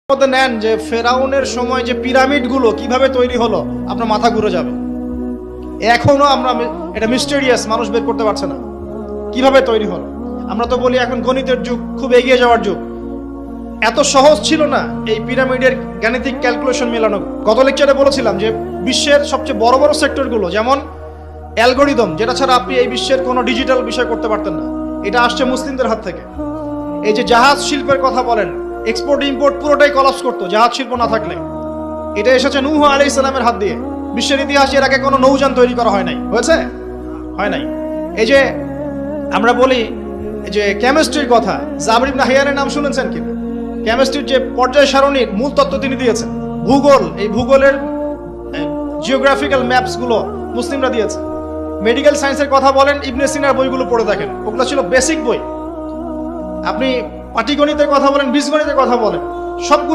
মধ্যে নেন যে ফেরাউনের সময় যে পিরামিডগুলো কিভাবে তৈরি হলো, আপনার মাথা ঘুরে যাবে। এখনো আমরা এটা মিস্টেরিয়াস, মানুষ বের করতে পারছে না কিভাবে তৈরি হলো। আমরা তো বলি এখন গণিতের যুগ, খুব এগিয়ে যাওয়ার যুগ। এত সহজ ছিল না এই পিরামিডের গাণিতিক ক্যালকুলেশন মেলানো। গত লেকচারে বলেছিলাম যে বিশ্বের সবচেয়ে বড় বড় সেক্টরগুলো, যেমন অ্যালগোরিদম, যেটা ছাড়া আপনি এই বিশ্বের কোনো ডিজিটাল বিষয় করতে পারতেন না, এটা আসছে মুসলিমদের হাত থেকে। এই যে জাহাজ শিল্পের কথা বলেন, এক্সপোর্ট ইম্পোর্ট পুরোটাই কলাপস করতো জাহাজ শিল্প না থাকলে। এটা এসেছে নূহ আলাইহিস সালামের হাত দিয়ে। বিশ্বের ইতিহাসে এর আগে কোনো নৌযান তৈরি করা হয় নাই, হয়েছে? হয় নাই। এই যে আমরা বলি যে কেমিস্ট্রির কথা, জাবর ইবনে হাইয়ানের নাম শুনেছেন কিনা? কেমিস্ট্রির যে পর্যায় সারণীর মূল তত্ত্ব তিনি দিয়েছেন। ভূগোল, এই ভূগোলের জিওগ্রাফিক্যাল ম্যাপস গুলো মুসলিমরা দিয়েছে। মেডিকেল সায়েন্সের কথা বলেন, ইবনে সিনার বইগুলো পড়ে দেখেন, ওগুলো ছিল বেসিক বই। আপনি পাটিগণিতের কথা বলেন, বীজগণিতের কথা বলেন, সবগুলো